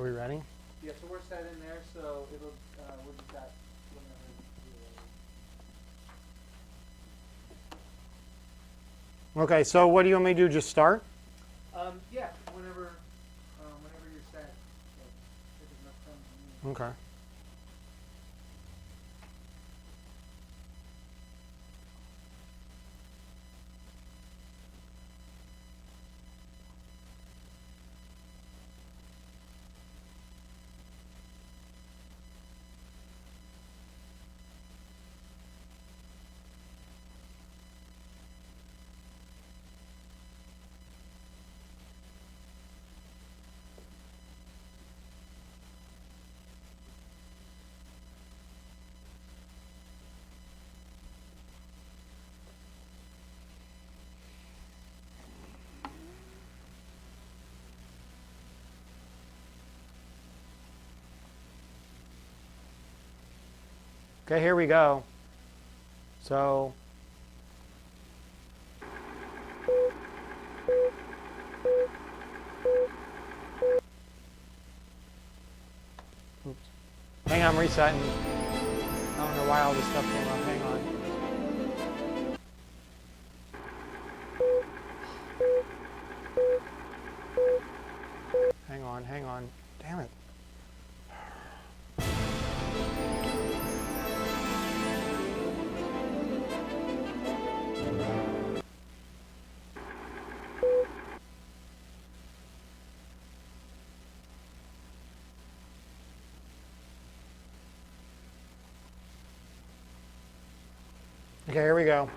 we ready? Yeah, so we're set in there, so it'll, we'll do that whenever you're ready. Okay, so what do you want me to do? Just start? Yeah, whenever you're set. So, if there's enough time for me. Okay. Okay, here we go. So, oops. Hang on, I'm resetting. I don't know why all this stuff came up. Hang on. Hang on. Damn it. Okay, here we go.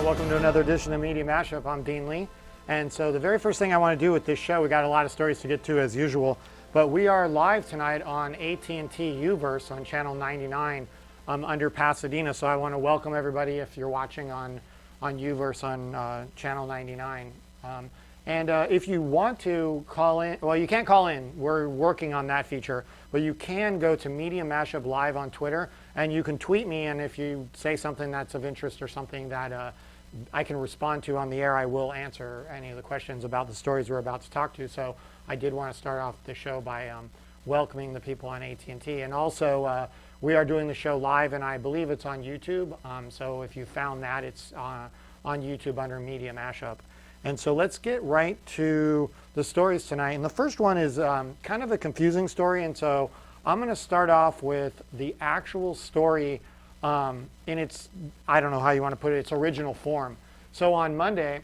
Welcome to another edition of Media Mashup. I'm Dean Lee. And so the very first thing I want to do with this show, we got a lot of stories to get to as usual, but we are live tonight on AT&T Uverse on channel 99 under Pasadena. So I want to welcome everybody if you're watching on Uverse on channel 99. And if you want to call in, well, you can't call in. We're working on that feature, but you can go to Media Mashup Live on Twitter, and you can tweet me, and if you say something that's of interest or something that I can respond to on the air, I will answer any of the questions about the stories we're about to talk to. So I did want to start off the show by welcoming the people on AT&T. And also, we are doing the show live, and I believe it's on YouTube. So if you found that, it's on YouTube under Media Mashup. And so let's get right to the stories tonight. And the first one is kind of a confusing story. And so I'm going to start off with the actual story in its, I don't know how you want to put it, its original form. So on Monday,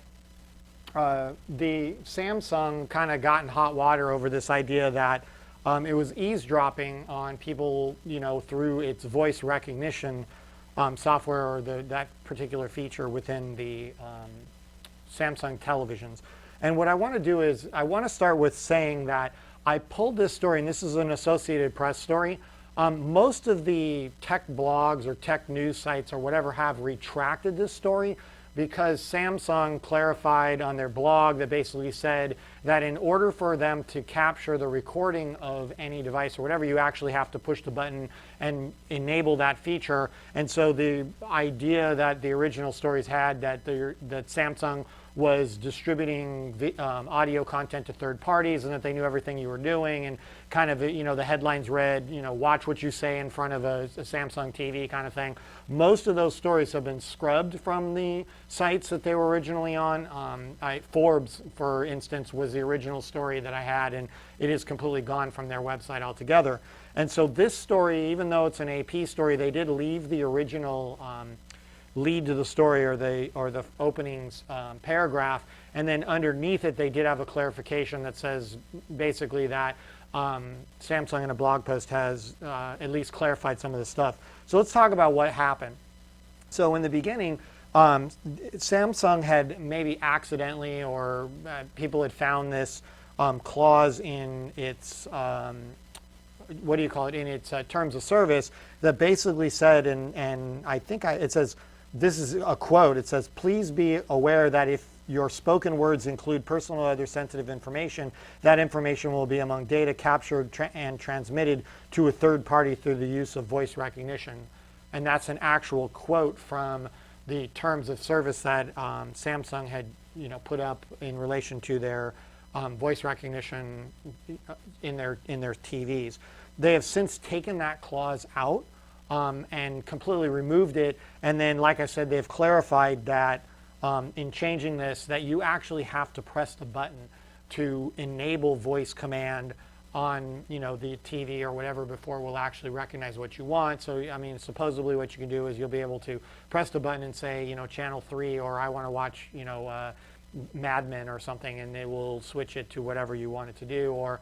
the Samsung kind of got in hot water over this idea that it was eavesdropping on people, you know, through its voice recognition software or that particular feature within the Samsung televisions. And what I want to do is I want to start with saying that I pulled this story, and this is an Associated Press story. Most of the tech blogs or tech news sites or whatever have retracted this story because Samsung clarified on their blog that basically said that in order for them to capture the recording of any device or whatever, you actually have to push the button and enable that feature. And so the idea that the original stories had that Samsung was distributing audio content to third parties and that they knew everything you were doing, and kind of, you know, the headlines read, you know, watch what you say in front of a Samsung TV kind of thing. Most of those stories have been scrubbed from the sites that they were originally on. Forbes, for instance, was the original story that I had, and it is completely gone from their website altogether. And so this story, even though it's an AP story, they did leave the original lead to the story or the openings paragraph, and then underneath it they did have a clarification that says basically that Samsung in a blog post has at least clarified some of this stuff. So let's talk about what happened. So in the beginning, Samsung had maybe accidentally, or people had found this clause in its what do you call it, in its terms of service that basically said, and I think it says, this is a quote, it says, please be aware that if your spoken words include personal or other sensitive information, that information will be among data captured and transmitted to a third party through the use of voice recognition. And that's an actual quote from the terms of service that Samsung had put up in relation to their voice recognition in their TVs. They have since taken that clause out and completely removed it. And then, like I said, they've clarified that in changing this, that you actually have to press the button to enable voice command on the TV or whatever before it will actually recognize what you want. So I mean, supposedly what you can do is you'll be able to press the button and say channel 3, or I want to watch Mad Men or something, and it will switch it to whatever you want it to do, or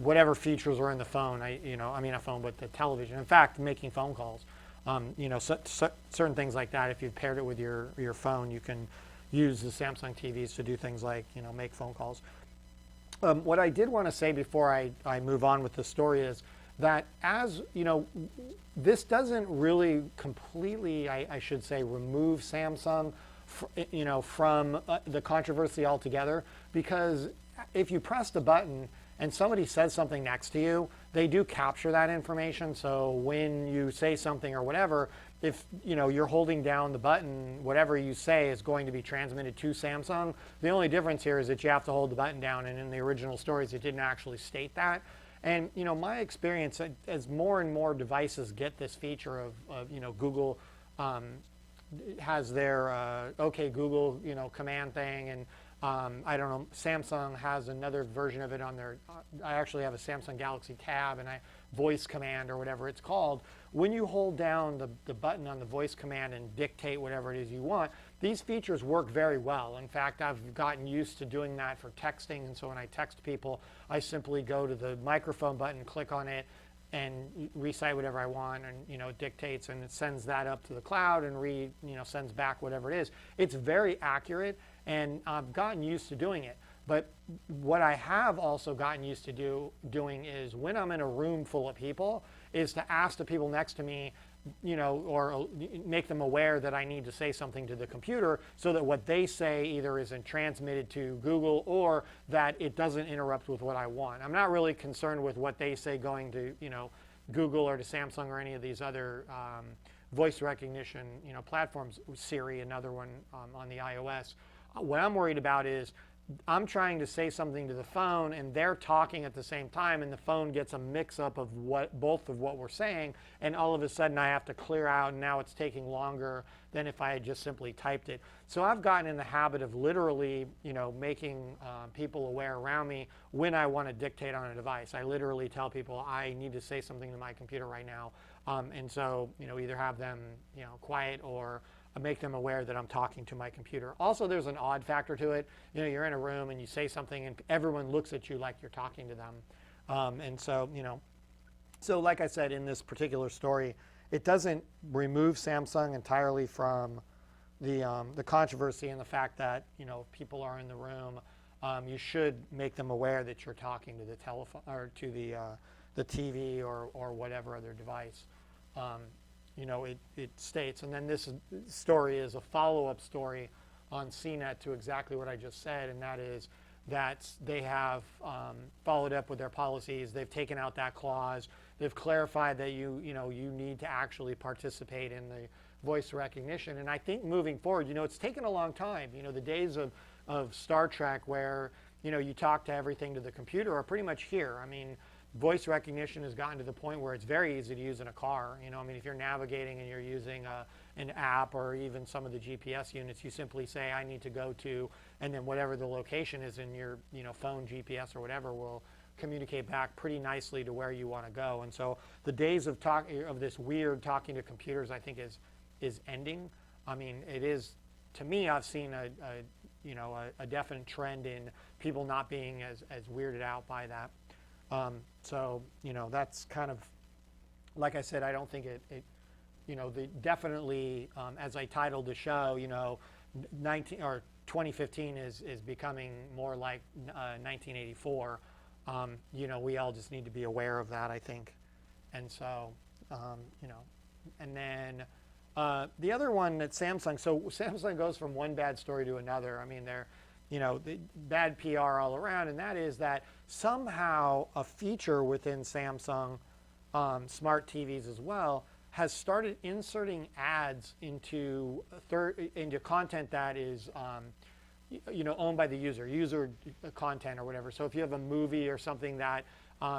whatever features are in the phone. I mean a phone, but the television. In fact, making phone calls. Certain things like that. If you've paired it with your phone, you can use the Samsung TVs to do things like make phone calls. What I did want to say before I move on with the story is that, as this doesn't really completely, I should say, remove Samsung from the controversy altogether, because if you press the button and somebody says something next to you, they do capture that information. So when you say something or whatever, if you're holding down the button, whatever you say is going to be transmitted to Samsung. The only difference here is that you have to hold the button down, and in the original stories it didn't actually state that. And my experience, as more and more devices get this feature of Google has their OK Google command thing, and I don't know, Samsung has another version of it on their, I actually have a Samsung Galaxy Tab, and voice command or whatever it's called. When you hold down the button on the voice command and dictate whatever it is you want, these features work very well. In fact, I've gotten used to doing that for texting, and so when I text people, I simply go to the microphone button, click on it, and recite whatever I want, and it dictates, and it sends that up to the cloud and sends back whatever it is. It's very accurate, and I've gotten used to doing it. But what I have also gotten used to doing is, when I'm in a room full of people, is to ask the people next to me, or make them aware that I need to say something to the computer, so that what they say either isn't transmitted to Google or that it doesn't interrupt with what I want. I'm not really concerned with what they say going to Google or to Samsung or any of these other voice recognition platforms. Siri, another one on the iOS. What I'm worried about is, I'm trying to say something to the phone, and they're talking at the same time, and the phone gets a mix-up of both of what we're saying, and all of a sudden I have to clear out, and now it's taking longer than if I had just simply typed it. So I've gotten in the habit of literally, making people aware around me when I want to dictate on a device. I literally tell people I need to say something to my computer right now, and so either have them quiet or make them aware that I'm talking to my computer. Also, there's an odd factor to it. You're in a room and you say something and everyone looks at you like you're talking to them. And so, so like I said, in this particular story, it doesn't remove Samsung entirely from the controversy and the fact that, if people are in the room, you should make them aware that you're talking to the telephone or to the TV or whatever other device. It states, and then this story is a follow-up story on CNET to exactly what I just said, and that is that they have followed up with their policies. They've taken out that clause. They've clarified that you need to actually participate in the voice recognition. And I think moving forward, it's taken a long time. The days of Star Trek where you talk to everything to the computer are pretty much here. I mean, voice recognition has gotten to the point where it's very easy to use in a car. If you're navigating and you're using an app or even some of the GPS units, you simply say, I need to go to, and then whatever the location is in your phone GPS or whatever will communicate back pretty nicely to where you want to go. And so the days of this weird talking to computers, I think, is ending. I mean, it is, to me, I've seen a definite trend in people not being as weirded out by that. So, that's kind of, like I said, I don't think definitely, as I titled the show, 2015 is becoming more like 1984. We all just need to be aware of that, I think. And so, and then the other one at Samsung, so Samsung goes from one bad story to another. I mean, they're, the bad PR all around, and that is that somehow a feature within Samsung smart TVs as well has started inserting ads into content that is owned by the user content or whatever. So if you have a movie or something that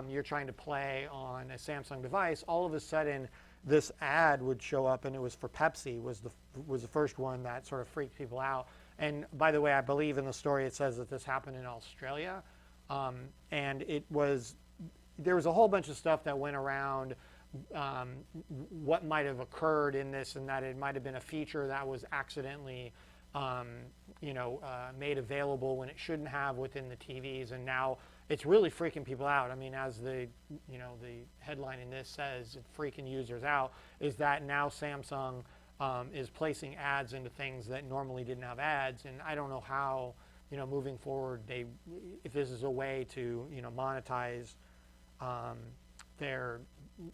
you're trying to play on a Samsung device, all of a sudden this ad would show up, and it was for Pepsi, was the first one that sort of freaked people out. And by the way, I believe in the story it says that this happened in Australia, and there was a whole bunch of stuff that went around what might have occurred in this, and that it might have been a feature that was accidentally made available when it shouldn't have within the TVs, and now it's really freaking people out. I mean, as the headline in this says, it's freaking users out, is that now Samsung is placing ads into things that normally didn't have ads, and I don't know how, moving forward, if this is a way to, monetize their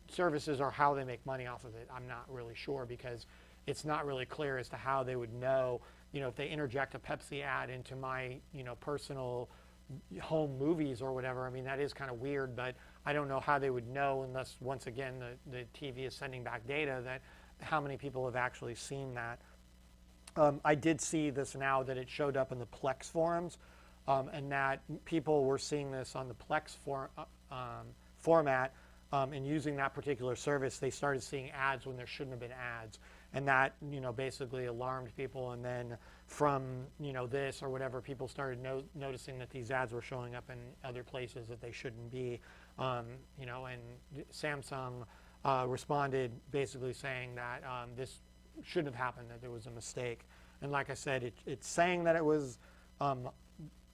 services or how they make money off of it. I'm not really sure, because it's not really clear as to how they would know, if they interject a Pepsi ad into my, personal home movies or whatever. I mean, that is kind of weird, but I don't know how they would know unless, once again, the TV is sending back data that how many people have actually seen that. I did see this now that it showed up in the Plex forums, and that people were seeing this on the Plex format, and using that particular service, they started seeing ads when there shouldn't have been ads. And that, basically alarmed people. And then from, this or whatever, people started noticing that these ads were showing up in other places that they shouldn't be. And Samsung responded basically saying that this shouldn't have happened, that there was a mistake. And like I said, it's saying that it was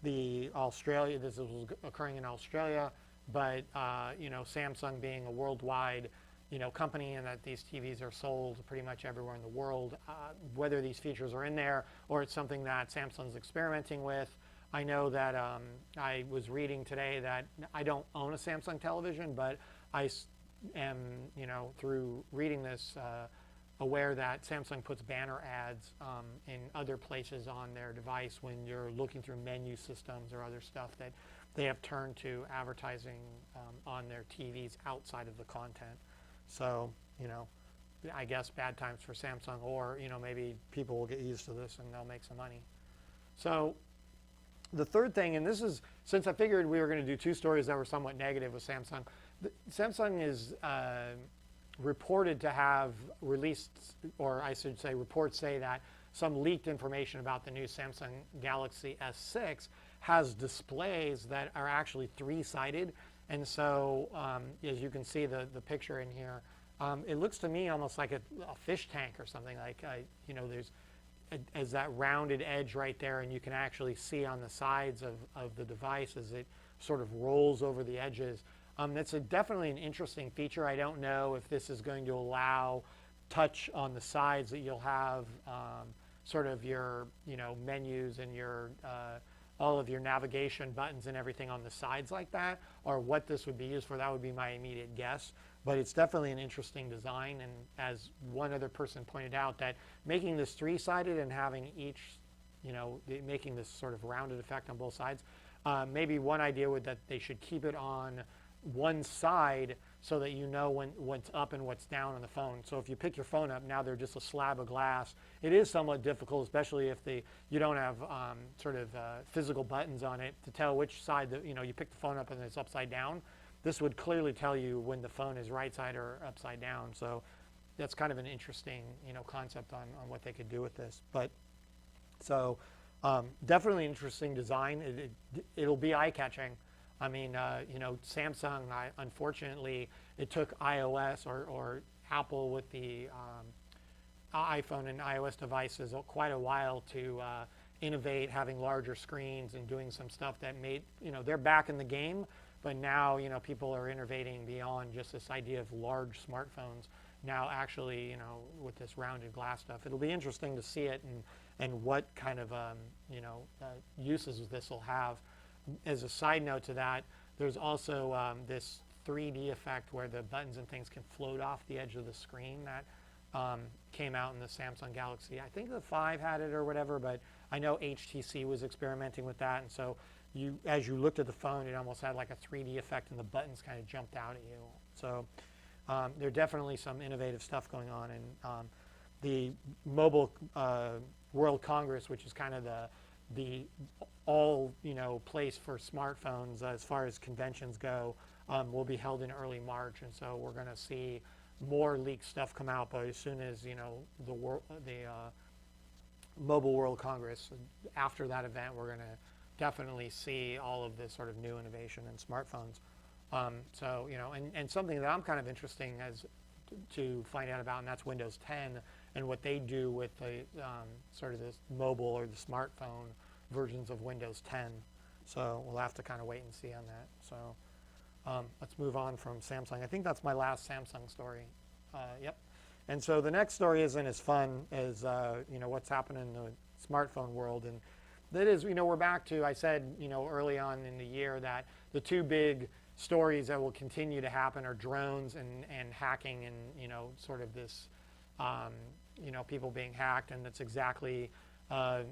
this was occurring in Australia, but Samsung being a worldwide company, and that these TVs are sold pretty much everywhere in the world, whether these features are in there or it's something that Samsung's experimenting with. I know that I was reading today that I don't own a Samsung television, but I am, through reading this, aware that Samsung puts banner ads in other places on their device when you're looking through menu systems or other stuff, that they have turned to advertising on their TVs outside of the content. So, I guess bad times for Samsung, or, maybe people will get used to this and they'll make some money. So the third thing, and this is, since I figured we were going to do two stories that were somewhat negative with Samsung, Samsung is reported to have released, or I should say reports say that some leaked information about the new Samsung Galaxy S6 has displays that are actually three-sided. And so, as you can see the picture in here, it looks to me almost like a fish tank or something. Like, there's as that rounded edge right there, and you can actually see on the sides of the device as it sort of rolls over the edges. That's definitely an interesting feature. I don't know if this is going to allow touch on the sides, that you'll have sort of your menus and your all of your navigation buttons and everything on the sides like that, or what this would be used for. That would be my immediate guess. But it's definitely an interesting design, and as one other person pointed out, that making this three-sided and having each, making this sort of rounded effect on both sides, maybe one idea would that they should keep it on one side so that what's up and what's down on the phone. So if you pick your phone up, now they're just a slab of glass. It is somewhat difficult, especially if you don't have sort of physical buttons on it to tell which side you pick the phone up and it's upside down. This would clearly tell you when the phone is right side or upside down. So that's kind of an interesting concept on what they could do with this. But so definitely interesting design. It'll be eye-catching. I mean, Samsung, unfortunately, it took iOS or Apple with the iPhone and iOS devices quite a while to innovate, having larger screens and doing some stuff that made, they're back in the game, but now, people are innovating beyond just this idea of large smartphones. Now actually, with this rounded glass stuff, it'll be interesting to see it and what kind of, uses this will have. As a side note to that, there's also this 3D effect where the buttons and things can float off the edge of the screen that came out in the Samsung Galaxy. I think the 5 had it or whatever, but I know HTC was experimenting with that, and so as you looked at the phone, it almost had like a 3D effect, and the buttons kind of jumped out at you. So there's definitely some innovative stuff going on, and the Mobile World Congress, which is kind of the all place for smartphones as far as conventions go, will be held in early March, and so we're going to see more leaked stuff come out. But as soon as the Mobile World Congress, after that event, we're going to definitely see all of this sort of new innovation in smartphones. So and something that I'm kind of interesting to find out about, and that's Windows 10 and what they do with the sort of this mobile or the smartphone versions of Windows 10. So we'll have to kind of wait and see on that. So let's move on from Samsung. I think that's my last Samsung story. Yep. And so the next story isn't as fun as what's happening in the smartphone world, and that is, we're back to, I said, early on in the year that the two big stories that will continue to happen are drones and hacking, and sort of this people being hacked, and that's exactly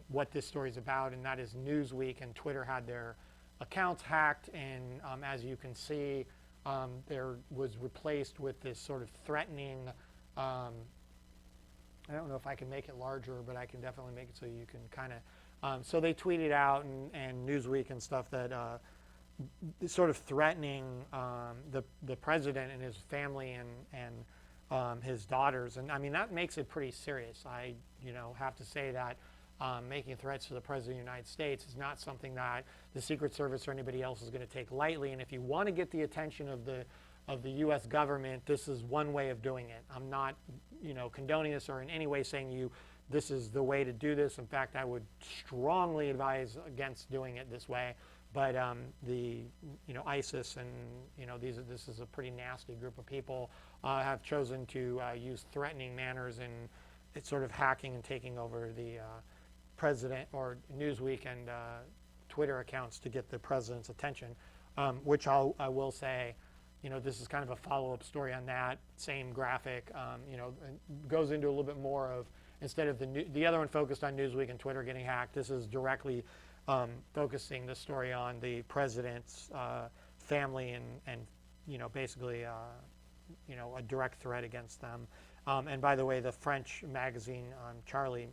what this story is about, and that is Newsweek and Twitter had their accounts hacked, and as you can see, there was replaced with this sort of threatening, I don't know if I can make it larger, but I can definitely make it so you can kind of, so they tweeted out, and Newsweek and stuff, that sort of threatening the president and his family and his daughters, and I mean that makes it pretty serious. I have to say that making threats to the President of the United States is not something that the Secret Service or anybody else is going to take lightly. And if you want to get the attention of the U.S. government, this is one way of doing it. I'm not, condoning this or in any way saying this is the way to do this. In fact, I would strongly advise against doing it this way. But the ISIS and this is a pretty nasty group of people have chosen to use threatening manners and it's sort of hacking and taking over the president or Newsweek and Twitter accounts to get the president's attention, which I will say, this is kind of a follow-up story on that same graphic. Goes into a little bit more of, instead of the other one focused on Newsweek and Twitter getting hacked, this is directly focusing the story on the president's family and basically a direct threat against them. And by the way, the French magazine Charlie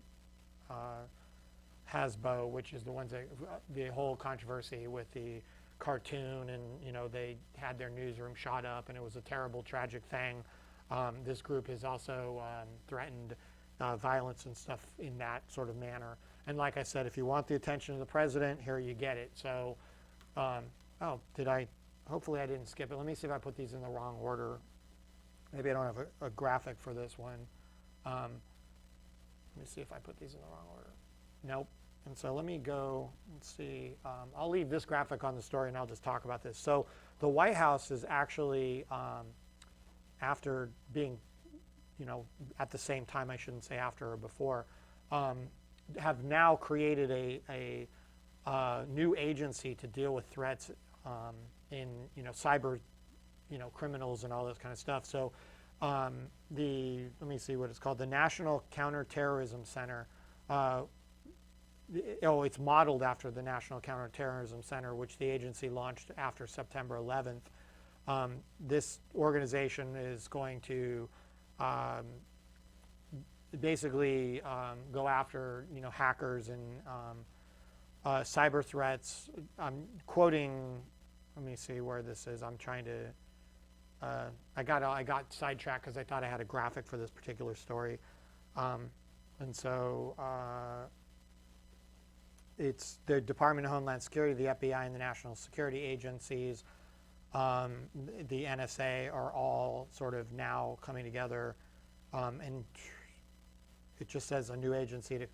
Hasbro, which is the ones that the whole controversy with the cartoon, and they had their newsroom shot up, and it was a terrible, tragic thing. This group has also threatened violence and stuff in that sort of manner. And like I said, if you want the attention of the president, here you get it. So, hopefully I didn't skip it. Let me see if I put these in the wrong order. Maybe I don't have a graphic for this one. Let me see if I put these in the wrong order. Nope. And so let me go and see. I'll leave this graphic on the story and I'll just talk about this. So the White House is actually, after being, at the same time, I shouldn't say after or before, have now created a new agency to deal with threats in, cyber, criminals and all this kind of stuff. So let me see what it's called, the National Counterterrorism Center. It's modeled after the National Counterterrorism Center, which the agency launched after September 11th. This organization is going to basically go after hackers and cyber threats. I'm quoting. Let me see where this is. I'm trying to. I got sidetracked because I thought I had a graphic for this particular story, and so it's the Department of Homeland Security, the FBI, and the national security agencies, the NSA, are all sort of now coming together and it just says a new agency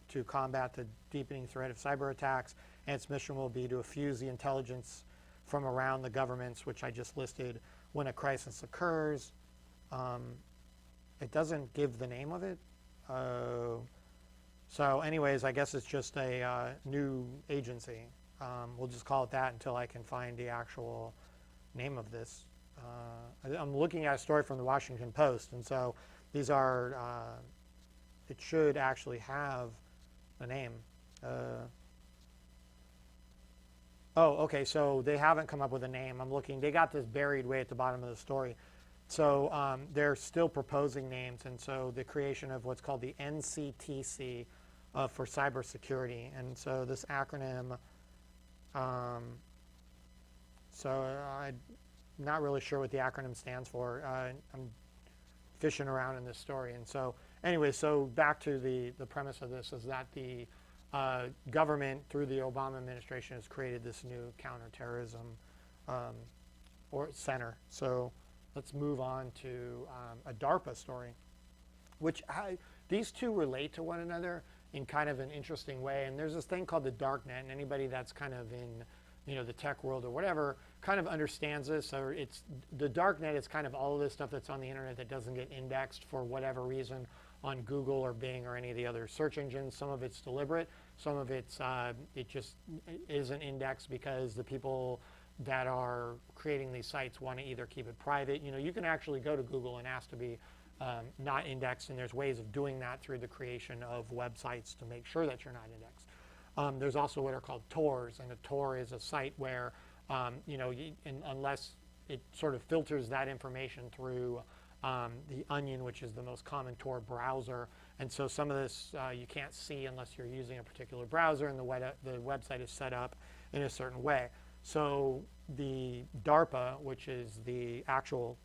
to combat the deepening threat of cyber attacks, and its mission will be to fuse the intelligence from around the governments, which I just listed, when a crisis occurs. It doesn't give the name of it. So anyways, I guess it's just a new agency. We'll just call it that until I can find the actual name of this. I'm looking at a story from the Washington Post, and so these are, it should actually have a name. Oh, okay, so they haven't come up with a name. I'm looking, they got this buried way at the bottom of the story. So they're still proposing names, and so the creation of what's called the NCTC for cybersecurity. And so this acronym, so I'm not really sure what the acronym stands for. I'm fishing around in this story. And so anyway, so back to the premise of this is that the government, through the Obama administration, has created this new counterterrorism or center. So let's move on to a DARPA story, which these two relate to one another in kind of an interesting way. And there's this thing called the darknet, and anybody that's kind of in the tech world or whatever kind of understands this. Or it's the darknet is kind of all of this stuff that's on the internet that doesn't get indexed for whatever reason on Google or Bing or any of the other search engines. Some of it's deliberate. Some of it's it just isn't indexed because the people that are creating these sites want to either keep it private. You can actually go to Google and ask to be not indexed, and there's ways of doing that through the creation of websites to make sure that you're not indexed. There's also what are called Tors, and a Tor is a site where, unless it sort of filters that information through the Onion, which is the most common Tor browser. And so some of this you can't see unless you're using a particular browser, and the website is set up in a certain way. So the DARPA, which is the actual,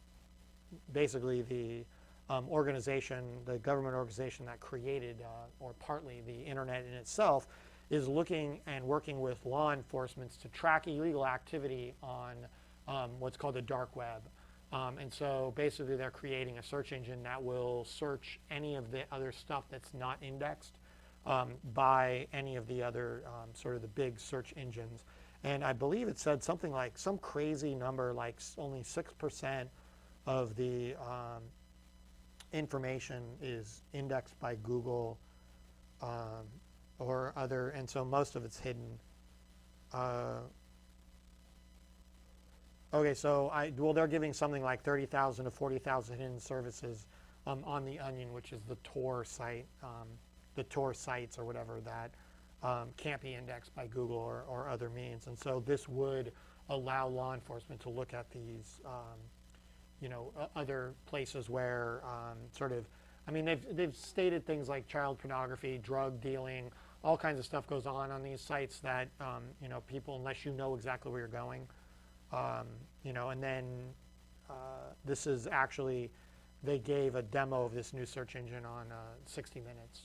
basically the organization, the government organization that created, or partly the internet in itself, is looking and working with law enforcement to track illegal activity on what's called the dark web. And so basically they're creating a search engine that will search any of the other stuff that's not indexed by any of the other sort of the big search engines. And I believe it said something like some crazy number, like only 6% of the information is indexed by Google or other, and so most of it's hidden. Okay, so they're giving something like 30,000 to 40,000 hidden services on the Onion, which is the Tor site, the Tor sites or whatever that can't be indexed by Google or other means. And so this would allow law enforcement to look at these, other places where they've stated things like child pornography, drug dealing, all kinds of stuff goes on these sites that, people, unless you know exactly where you're going, and then this is actually, they gave a demo of this new search engine on 60 Minutes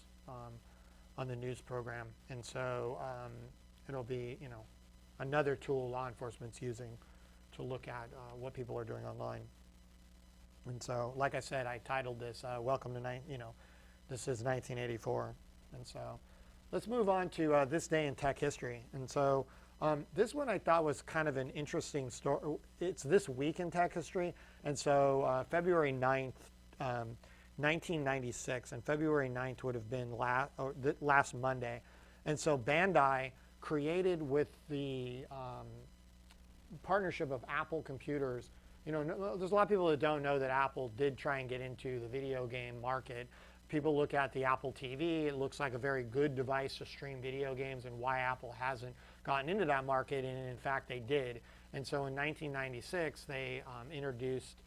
on the news program. And so it'll be, another tool law enforcement's using to look at what people are doing online. And so, like I said, I titled this, Welcome to, this is 1984. And so let's move on to this day in tech history. And so this one I thought was kind of an interesting story. It's this week in tech history. And so February 9th, 1996, and February 9th would have been last Monday. And so Bandai created, with the partnership of Apple Computers, there's a lot of people that don't know that Apple did try and get into the video game market. People look at the Apple TV, it looks like a very good device to stream video games, and why Apple hasn't gotten into that market, and in fact they did. And so in 1996 they introduced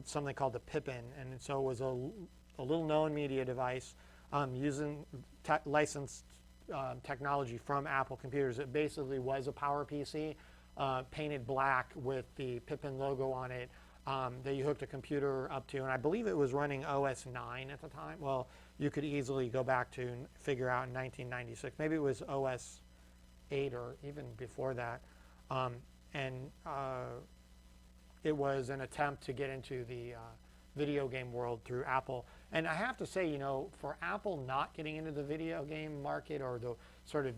something called the Pippin, and so it was a little known media device using licensed technology from Apple Computers. It basically was a Power PC painted black with the Pippin logo on it, that you hooked a computer up to, and I believe it was running OS 9 at the time. Well, you could easily go back to and figure out in 1996. Maybe it was OS 8 or even before that. It was an attempt to get into the video game world through Apple. And I have to say, for Apple not getting into the video game market, or the sort of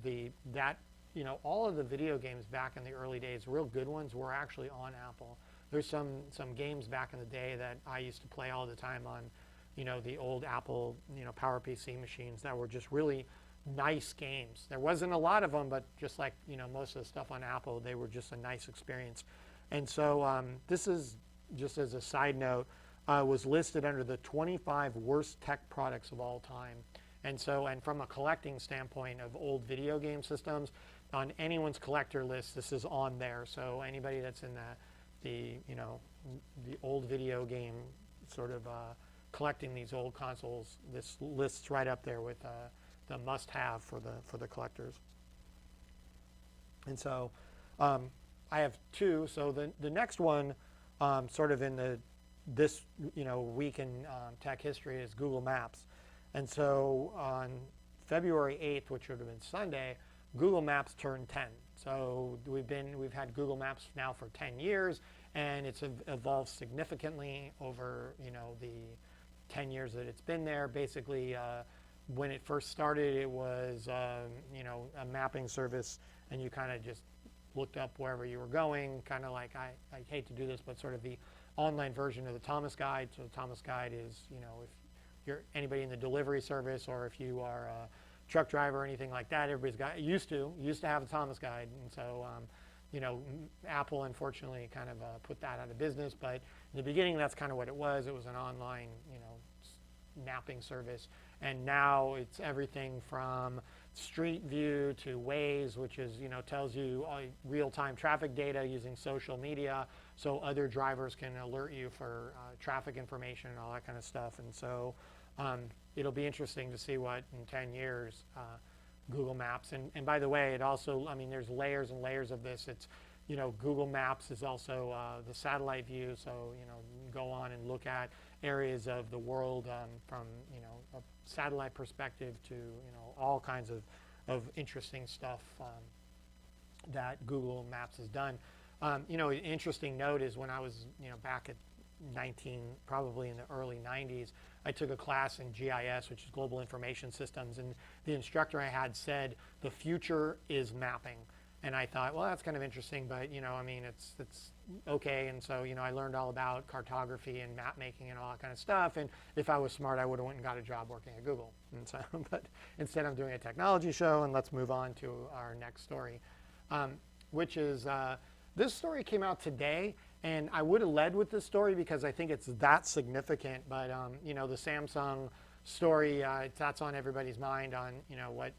all of the video games back in the early days, real good ones, were actually on Apple. There's some games back in the day that I used to play all the time on, the old Apple, PowerPC machines that were just really nice games. There wasn't a lot of them, but just like, most of the stuff on Apple, they were just a nice experience. And so this is, just as a side note, was listed under the 25 worst tech products of all time. And so, and from a collecting standpoint of old video game systems, on anyone's collector list, this is on there. So anybody that's in the old video game sort of collecting these old consoles, this lists right up there with the must-have for the collectors. And so I have two. So the next one, sort of in this week in tech history, is Google Maps. And so on February 8th, which would have been Sunday, Google Maps turned 10. So we've had Google Maps now for 10 years, and it's evolved significantly over the 10 years that it's been there. Basically, when it first started, it was a mapping service, and you kind of just looked up wherever you were going, kind of like, I hate to do this, but sort of the online version of the Thomas Guide. So the Thomas Guide is, if you're anybody in the delivery service, or if you are a truck driver or anything like that, everybody's used to have a Thomas Guide. And so Apple unfortunately kind of put that out of business, but in the beginning that's kind of what it was. It was an online mapping service, and now it's everything from Street View to Waze, which is tells you real-time traffic data using social media, so other drivers can alert you for traffic information and all that kind of stuff. And so it'll be interesting to see what in 10 years Google Maps, and by the way, it also, there's layers and layers of this. It's Google Maps is also the satellite view, so you can go on and look at areas of the world from a satellite perspective to all kinds of interesting stuff that Google Maps has done. An interesting note is when I was back at probably in the early 90s, I took a class in GIS, which is Global Information Systems, and the instructor I had said the future is mapping. And I thought, well, that's kind of interesting, but it's okay. And so I learned all about cartography and map making and all that kind of stuff. And if I was smart, I would have went and got a job working at Google. And so, but instead, I'm doing a technology show, and let's move on to our next story, which is this story came out today, and I would have led with this story because I think it's that significant. But the Samsung story, that's on everybody's mind on what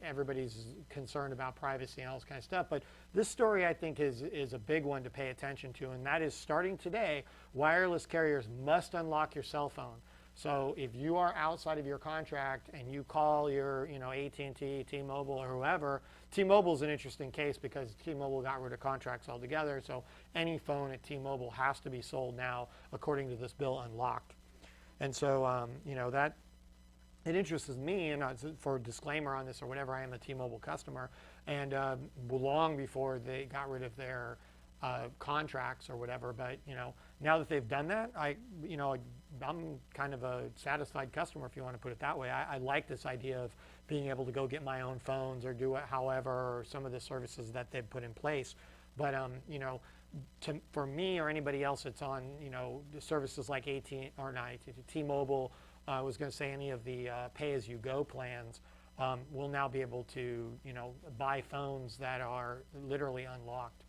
everybody's concerned about, privacy and all this kind of stuff. But this story, I think, is a big one to pay attention to, and that is, starting today, wireless carriers must unlock your cell phone. So if you are outside of your contract and you call your AT&T, T-Mobile, or whoever, T-Mobile is an interesting case because T-Mobile got rid of contracts altogether. So any phone at T-Mobile has to be sold now, according to this bill, unlocked. And so that it interests me, and for a disclaimer on this or whatever, I am a T-Mobile customer, and long before they got rid of their contracts or whatever. But now that they've done that, I'm kind of a satisfied customer, if you want to put it that way. I like this idea of being able to go get my own phones or do it however, or some of the services that they've put in place. But for me or anybody else that's on services like T-Mobile, I was going to say any of the pay-as-you-go plans, will now be able to buy phones that are literally unlocked.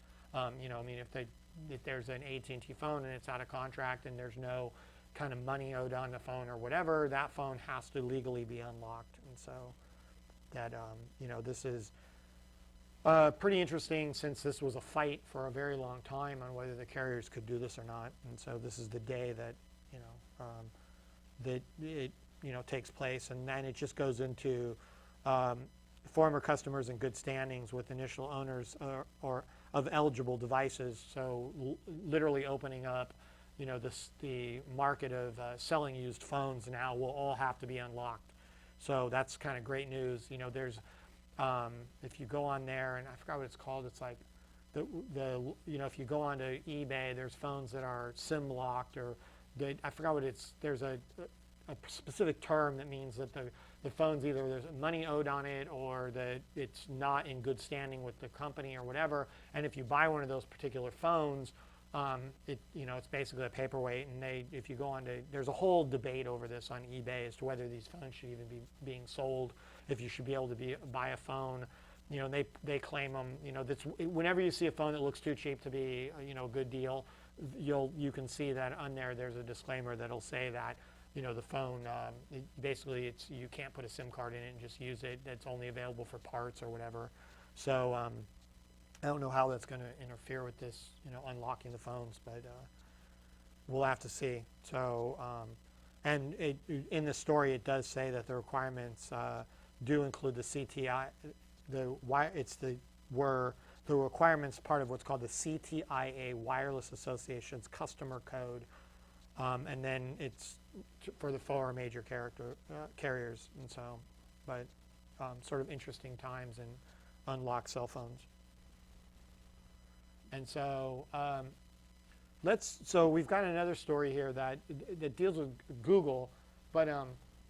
If there's an AT&T phone and it's out of contract and there's no kind of money owed on the phone or whatever, that phone has to legally be unlocked. And so that this is pretty interesting, since this was a fight for a very long time on whether the carriers could do this or not. And so this is the day that that it takes place, and then it just goes into former customers in good standings with initial owners or of eligible devices. So literally opening up, the market of selling used phones now will all have to be unlocked. So that's kind of great news. There's if you go on there, and I forgot what it's called. It's like if you go on to eBay, there's phones that are SIM locked, or I forgot what it's. There's a specific term that means that the phone's either there's money owed on it or that it's not in good standing with the company or whatever. And if you buy one of those particular phones, it's basically a paperweight. And if you go on to, there's a whole debate over this on eBay as to whether these phones should even be being sold, if you should be able to buy a phone. They claim them. Whenever you see a phone that looks too cheap to be a good deal, you can see that on there. There's a disclaimer that'll say that the phone basically you can't put a SIM card in it and just use it. It's only available for parts or whatever. So I don't know how that's going to interfere with this unlocking the phones, but we'll have to see. So and in the story it does say that the requirements do include the CTI. The requirements part of what's called the CTIA Wireless Association's customer code, and then it's for the 4 major carriers, and so, but sort of interesting times in unlocked cell phones. And so so we've got another story here that deals with Google, but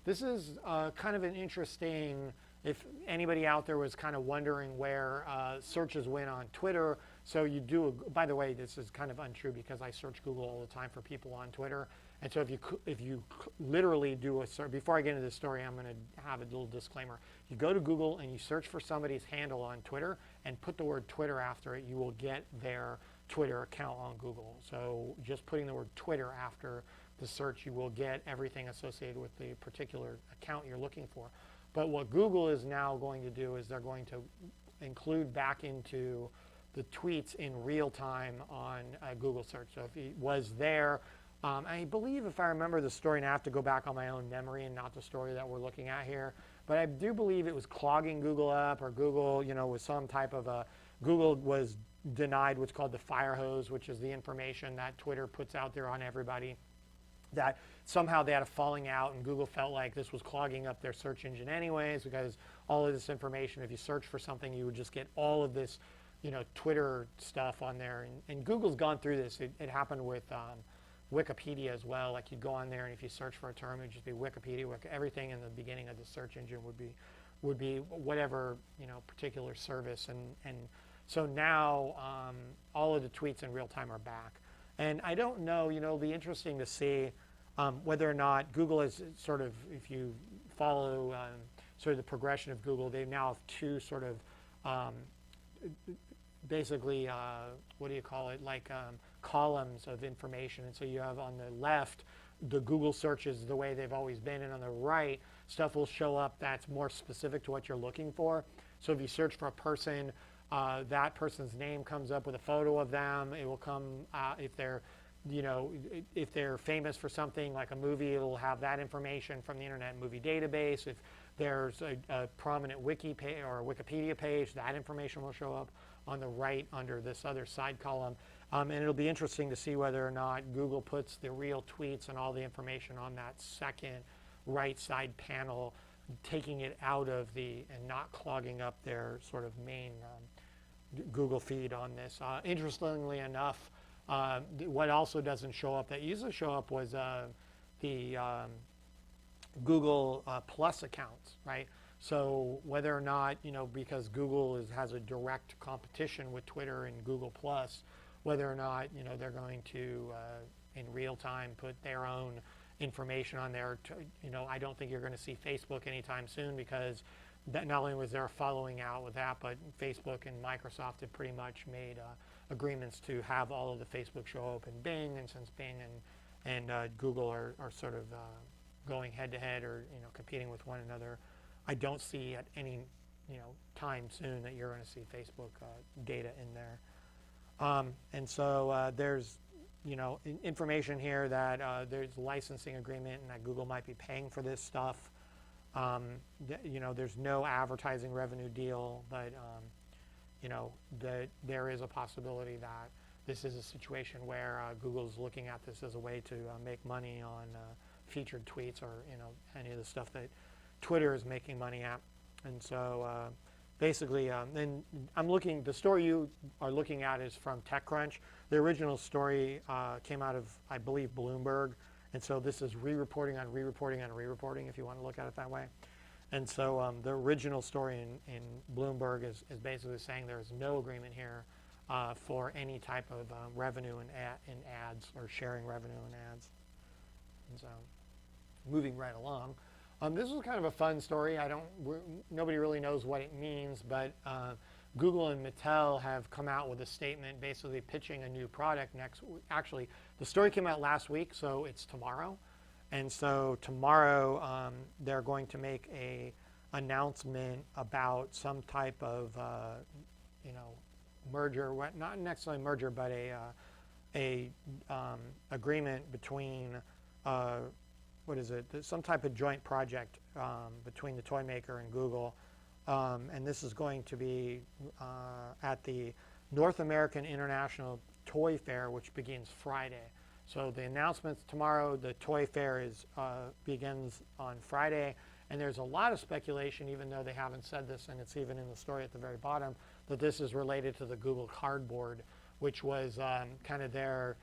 this is kind of an interesting. If anybody out there was kind of wondering where searches went on Twitter, so you do. By the way, this is kind of untrue because I search Google all the time for people on Twitter, and so if you literally do a search. Before I get into this story, I'm going to have a little disclaimer. You go to Google and you search for somebody's handle on Twitter and put the word Twitter after it, you will get their Twitter account on Google. So just putting the word Twitter after the search, you will get everything associated with the particular account you're looking for. But what Google is now going to do is they're going to include back into the tweets in real time on Google search. So if he was there, I believe if I remember the story, and I have to go back on my own memory and not the story that we're looking at here, but I do believe it was clogging Google up, or Google, was some type of Google was denied what's called the fire hose, which is the information that Twitter puts out there on everybody, that somehow they had a falling out and Google felt like this was clogging up their search engine anyways, because all of this information, if you search for something, you would just get all of this, Twitter stuff on there. And Google's gone through this. It happened with Wikipedia as well. Like you'd go on there and if you search for a term, it'd just be Wikipedia. Everything in the beginning of the search engine would be whatever, particular service. And so now all of the tweets in real time are back. And I don't know, it'll be interesting to see whether or not Google is sort of, if you follow sort of the progression of Google, they now have 2 sort of basically, what do you call it, like columns of information. And so you have on the left, the Google searches the way they've always been, and on the right, stuff will show up that's more specific to what you're looking for. So if you search for a person, that person's name comes up with a photo of them. It will come if they're, if they're famous for something like a movie, it'll have that information from the Internet Movie Database. If there's a prominent wiki page or a Wikipedia page, that information will show up on the right under this other side column. And it'll be interesting to see whether or not Google puts the real tweets and all the information on that second right side panel, taking it out of and not clogging up their sort of main Google feed on this. Interestingly enough, what also doesn't show up that used to show up was the Google Plus accounts, right? So whether or not, because Google has a direct competition with Twitter and Google Plus, whether or not, they're going to, in real time, put their own information on there. I don't think you're going to see Facebook anytime soon, because that not only was there a following out with that, but Facebook and Microsoft have pretty much made agreements to have all of the Facebook show up in Bing, and since Bing and Google are sort of going head to head or competing with one another, I don't see at any time soon that you're going to see Facebook data in there. And so there's information here that there's a licensing agreement and that Google might be paying for this stuff. There's no advertising revenue deal, but there is a possibility that this is a situation where Google's looking at this as a way to make money on featured tweets or any of the stuff that Twitter is making money at. And so basically, then the story you are looking at is from TechCrunch. The original story came out of, I believe, Bloomberg. And so this is re-reporting on re-reporting on re-reporting, if you want to look at it that way. And so the original story in Bloomberg is basically saying there's no agreement here for any type of revenue in ads or sharing revenue in ads. And so moving right along. This is kind of a fun story. Nobody really knows what it means, but Google and Mattel have come out with a statement basically pitching a new product next week. Actually, the story came out last week, so it's tomorrow. And so tomorrow they're going to make a announcement about some type of merger, not necessarily merger, but a agreement between some type of joint project between the toy maker and Google. And this is going to be at the North American International Toy Fair, which begins Friday. So the announcement's tomorrow. The toy fair begins on Friday. And there's a lot of speculation, even though they haven't said this, and it's even in the story at the very bottom, that this is related to the Google Cardboard, which was kind of their,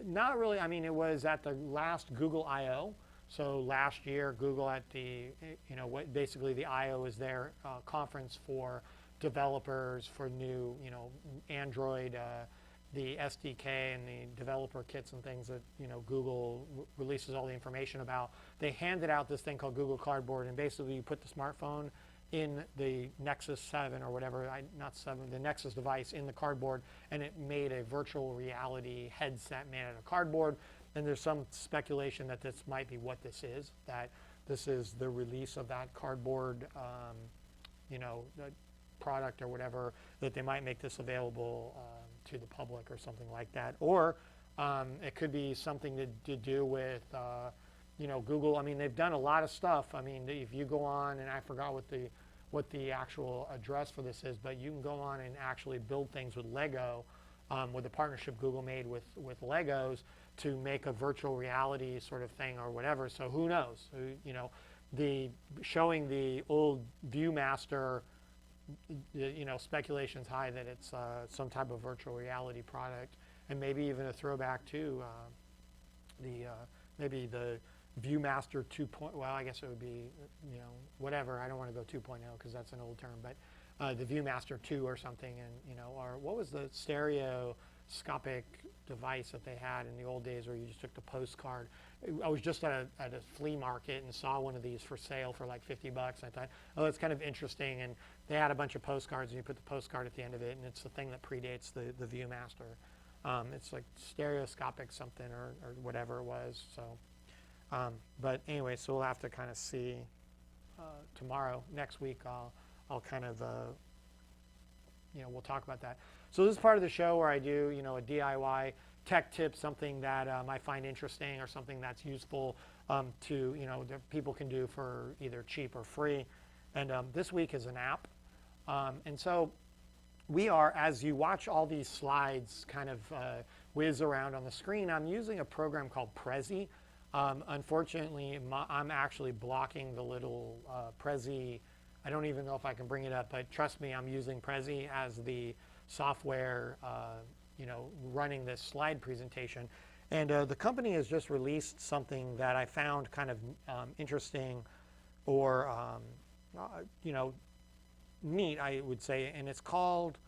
not really, I mean, it was at the last Google I/O. So last year, Google at the, basically the I/O is their conference for developers for new, Android, the SDK and the developer kits and things that, Google releases all the information about. They handed out this thing called Google Cardboard, and basically you put the smartphone in the Nexus 7 or whatever, not 7, the Nexus device in the cardboard, and it made a virtual reality headset made out of cardboard. And there's some speculation that this might be what this is, that this is the release of that cardboard, product or whatever, that they might make this available to the public or something like that. Or it could be something to do with, Google. I mean, they've done a lot of stuff. I mean, if you go on, and I forgot what the actual address for this is, but you can go on and actually build things with Lego, with a partnership Google made with Legos to make a virtual reality sort of thing or whatever. So who knows? Showing the old ViewMaster, speculation's high that it's some type of virtual reality product, and maybe even a throwback to maybe the ViewMaster 2.0. Well, I guess it would be, whatever. I don't want to go 2.0 because that's an old term, but the ViewMaster 2 or something, and or what was the stereoscopic device that they had in the old days where you just took the postcard. I was just at a flea market and saw one of these for sale for like $50. I thought, oh, that's kind of interesting. And they had a bunch of postcards, and you put the postcard at the end of it, and it's the thing that predates the ViewMaster. It's like stereoscopic something or whatever it was. So, but anyway, so we'll have to kind of see tomorrow. Next week, I'll kind of we'll talk about that. So this is part of the show where I do, a DIY tech tip, something that I find interesting or something that's useful to, that people can do for either cheap or free. And this week is an app. And so we are, as you watch all these slides kind of whiz around on the screen, I'm using a program called Prezi. Unfortunately, I'm actually blocking the little Prezi. I don't even know if I can bring it up, but trust me, I'm using Prezi as the software, running this slide presentation. And the company has just released something that I found kind of interesting or, neat, I would say, and it's called,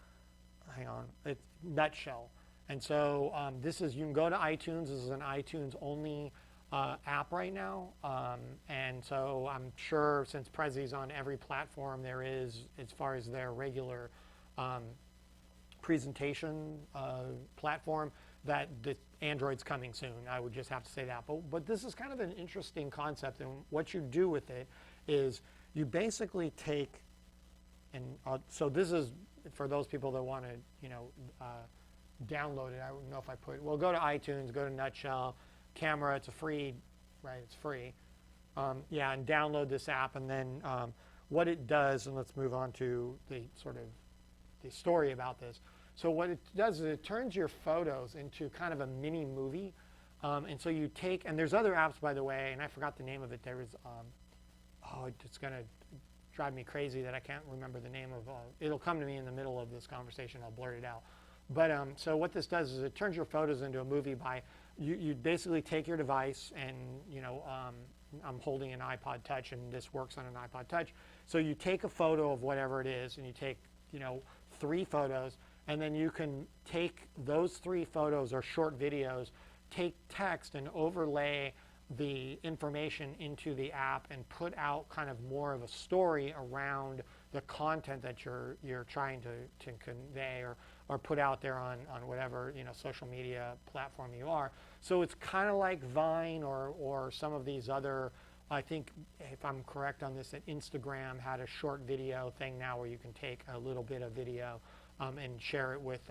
it's Nutshell. And so you can go to iTunes. This is an iTunes only app right now. And so I'm sure since Prezi's on every platform there is, as far as their regular presentation platform, that the Android's coming soon. I would just have to say that. But this is kind of an interesting concept, and what you do with it is you basically take, and so this is for those people that want to, download it. I don't know if I go to iTunes, go to Nutshell, Camera. It's a free, right? It's free. And download this app, and then what it does, and let's move on to the sort of the story about this. So what it does is it turns your photos into kind of a mini movie. And so you take, and there's other apps, by the way, and I forgot the name of it. There was, it's going to drive me crazy that I can't remember the name of, it'll come to me in the middle of this conversation. I'll blurt it out. But so what this does is it turns your photos into a movie by you basically take your device and I'm holding an iPod Touch and this works on an iPod Touch. So you take a photo of whatever it is and you take 3 photos, and then you can take those 3 photos or short videos, take text and overlay the information into the app and put out kind of more of a story around the content that you're trying to convey or put out there on whatever social media platform you are. So it's kind of like Vine or some of these other, I think if I'm correct on this, that Instagram had a short video thing now where you can take a little bit of video and share it with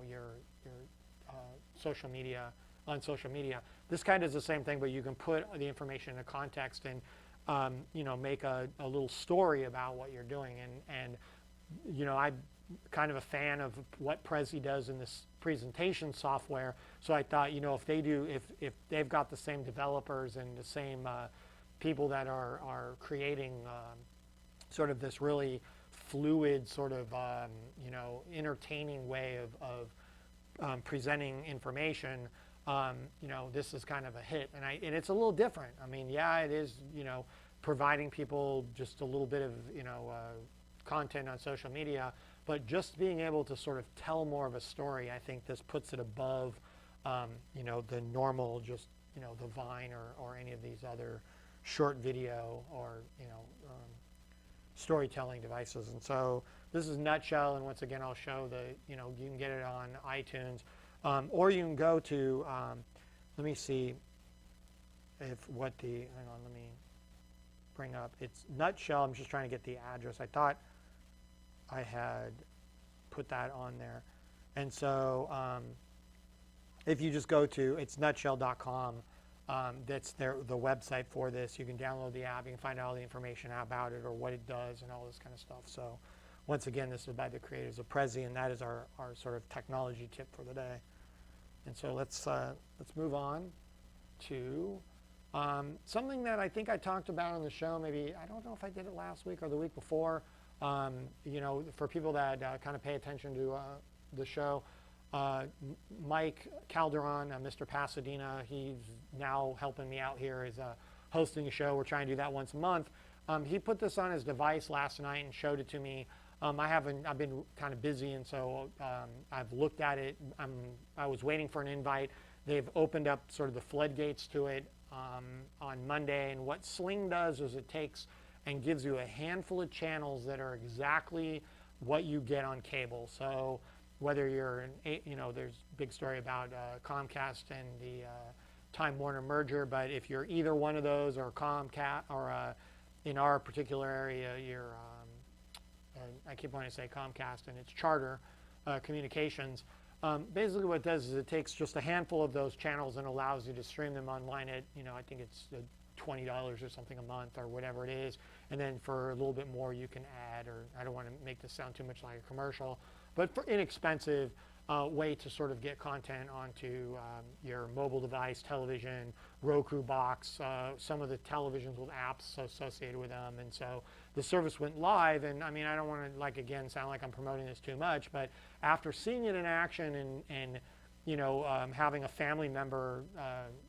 your social media on social media. This kind of is the same thing, but you can put the information in a context and make a little story about what you're doing. And I'm kind of a fan of what Prezi does in this presentation software. So I thought, if they've got the same developers and the same people that are creating sort of this really fluid sort of entertaining way of presenting information, this is kind of a hit, and it's a little different. I mean, yeah, it is, providing people just a little bit of, content on social media, but just being able to sort of tell more of a story, I think this puts it above, the normal, just, the Vine or any of these other short video or, storytelling devices. And so this is Nutshell, and once again, I'll show you can get it on iTunes. Or you can go to, let me see hang on, let me bring up, it's Nutshell. I'm just trying to get the address. I thought I had put that on there. And so if you just go to, it's nutshell.com, that's the website for this. You can download the app, you can find out all the information about it or what it does and all this kind of stuff. So once again, this is by the creators of Prezi, and that is our sort of technology tip for the day. And so let's move on to something that I think I talked about on the show. Maybe, I don't know if I did it last week or the week before. For people that kind of pay attention to the show, Mike Calderon, Mr. Pasadena, he's now helping me out here, is hosting a show. We're trying to do that once a month. He put this on his device last night and showed it to me. I've been kind of busy, and so I've looked at it. I was waiting for an invite. They've opened up sort of the floodgates to it on Monday, and what Sling does is it takes and gives you a handful of channels that are exactly what you get on cable. So whether you're there's a big story about Comcast and the Time Warner merger, but if you're either one of those or Comcast, or in our particular area, you're I keep wanting to say Comcast, and it's Charter Communications. Basically what it does is it takes just a handful of those channels and allows you to stream them online at, I think it's $20 or something a month or whatever it is. And then for a little bit more you can add, or I don't want to make this sound too much like a commercial, but for inexpensive way to sort of get content onto your mobile device, television, Roku box, some of the televisions with apps associated with them. And so the service went live, and I mean, I don't want to, again, sound like I'm promoting this too much, but after seeing it in action and having a family member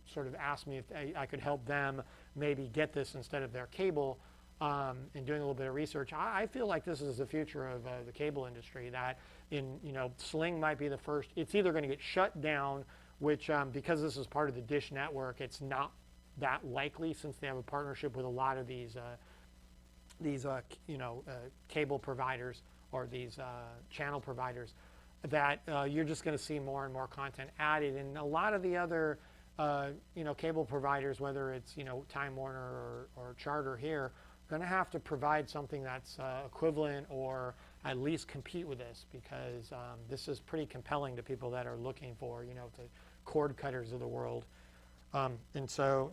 sort of ask me if I could help them maybe get this instead of their cable, and doing a little bit of research, I feel like this is the future of the cable industry, that Sling might be the first. It's either going to get shut down, which because this is part of the Dish network, it's not that likely, since they have a partnership with a lot of these cable providers or these channel providers, that you're just going to see more and more content added. And a lot of the other cable providers, whether it's Time Warner or Charter here, going to have to provide something that's equivalent or at least compete with this, because this is pretty compelling to people that are looking for the cord cutters of the world. And so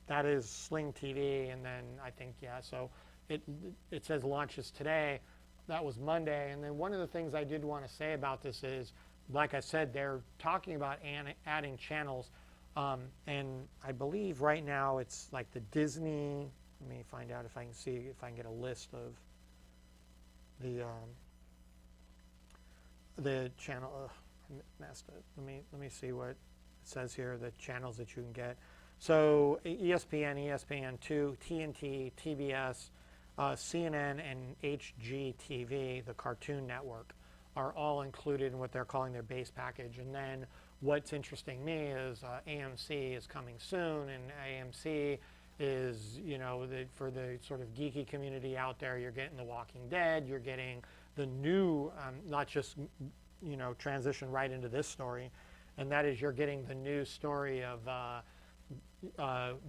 that is Sling TV, and then I think so it says launches today. That was Monday. And then one of the things I did want to say about this is, like I said, they're talking about adding channels, and I believe right now it's like the Disney. Let me find out if I can see if I can get a list of the the channel. I messed it. Let me see what it says here. The channels that you can get. So ESPN, ESPN2, TNT, TBS, CNN, and HGTV, the Cartoon Network, are all included in what they're calling their base package. And then what's interesting me is AMC is coming soon, and AMC is, for the sort of geeky community out there, you're getting The Walking Dead, you're getting the new, not just, transition right into this story, and that is you're getting the new story of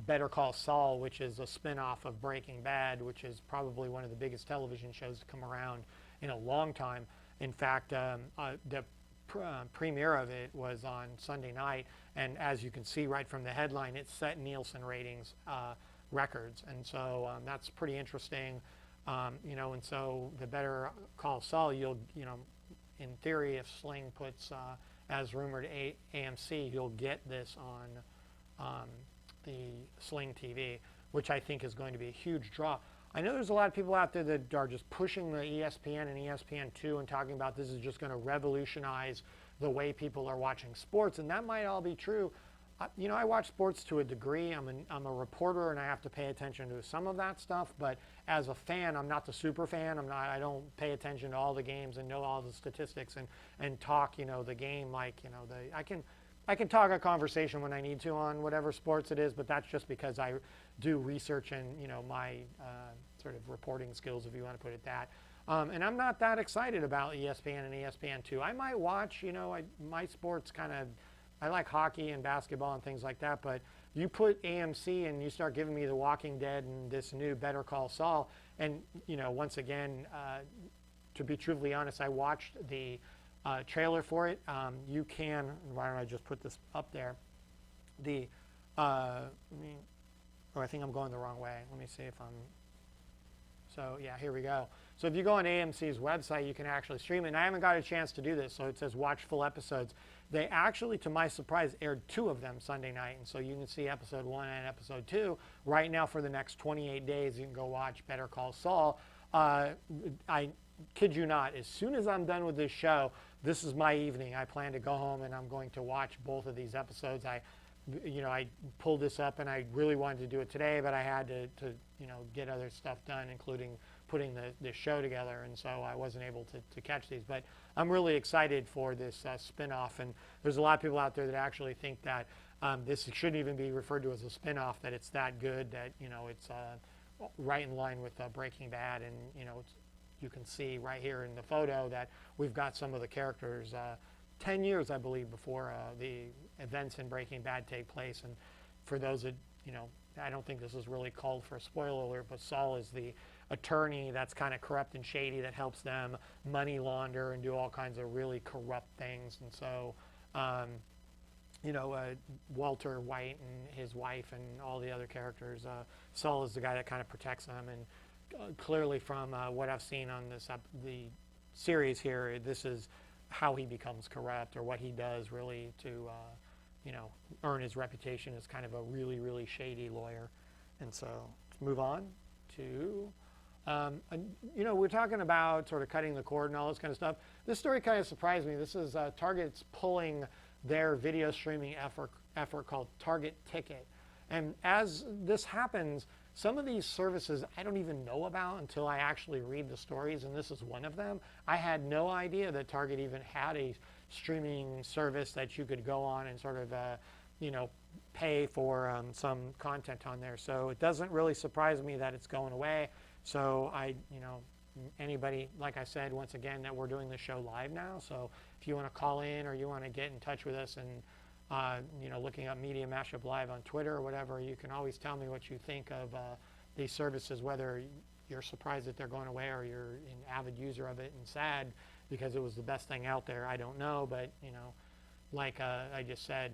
Better Call Saul, which is a spin-off of Breaking Bad, which is probably one of the biggest television shows to come around in a long time. In fact, the premiere of it was on Sunday night, and as you can see right from the headline, it set Nielsen ratings records, and so that's pretty interesting. And so the Better Call Saul, you'll, in theory, if Sling puts, as rumored, AMC, you'll get this on the Sling TV, which I think is going to be a huge draw. I know there's a lot of people out there that are just pushing the ESPN and ESPN2 and talking about this is just going to revolutionize the way people are watching sports, and that might all be true. I watch sports to a degree. I'm a reporter, and I have to pay attention to some of that stuff. But as a fan, I'm not the super fan. I don't pay attention to all the games and know all the statistics and talk, the game like, I can talk a conversation when I need to on whatever sports it is, but that's just because I do research and, my sort of reporting skills, if you want to put it that. And I'm not that excited about ESPN and ESPN2. I might watch, my sports kind of, I like hockey and basketball and things like that, but you put AMC and you start giving me The Walking Dead and this new Better Call Saul, and, once again, to be truthfully honest, I watched the trailer for it. You can, why don't I just put this up there? I think I'm going the wrong way. Let me see if I'm, so yeah, here we go. So if you go on AMC's website, you can actually stream it. And I haven't got a chance to do this, so it says watch full episodes. They actually, to my surprise, aired 2 of them Sunday night. And so you can see episode 1 and episode 2. Right now, for the next 28 days, you can go watch Better Call Saul. I kid you not, as soon as I'm done with this show, this is my evening. I plan to go home and I'm going to watch both of these episodes. I pulled this up and I really wanted to do it today, but I had to get other stuff done, including putting the show together, and so I wasn't able to catch these. But I'm really excited for this spin-off, and there's a lot of people out there that actually think that this shouldn't even be referred to as a spin-off, that it's that good, that it's right in line with Breaking Bad, and you can see right here in the photo that we've got some of the characters 10 years, I believe, before the events in Breaking Bad take place. And for those that, I don't think this is really called for a spoiler alert, but Saul is the attorney that's kind of corrupt and shady that helps them money launder and do all kinds of really corrupt things. And so, Walter White and his wife and all the other characters, Saul is the guy that kind of protects them. And clearly from what I've seen on the series here, this is how he becomes corrupt, or what he does really to, earn his reputation as kind of a really, really shady lawyer. And so let's move on to, we're talking about sort of cutting the cord and all this kind of stuff. This story kind of surprised me. This is Target's pulling their video streaming effort called Target Ticket. And as this happens, some of these services I don't even know about until I actually read the stories, and this is one of them. I had no idea that Target even had a streaming service that you could go on and sort of, pay for some content on there. So it doesn't really surprise me that it's going away. So anybody, like I said, once again, that we're doing the show live now. So if you want to call in or you want to get in touch with us and looking up Media Mashup Live on Twitter or whatever, you can always tell me what you think of these services, whether you're surprised that they're going away or you're an avid user of it and sad because it was the best thing out there. I don't know, but like I just said,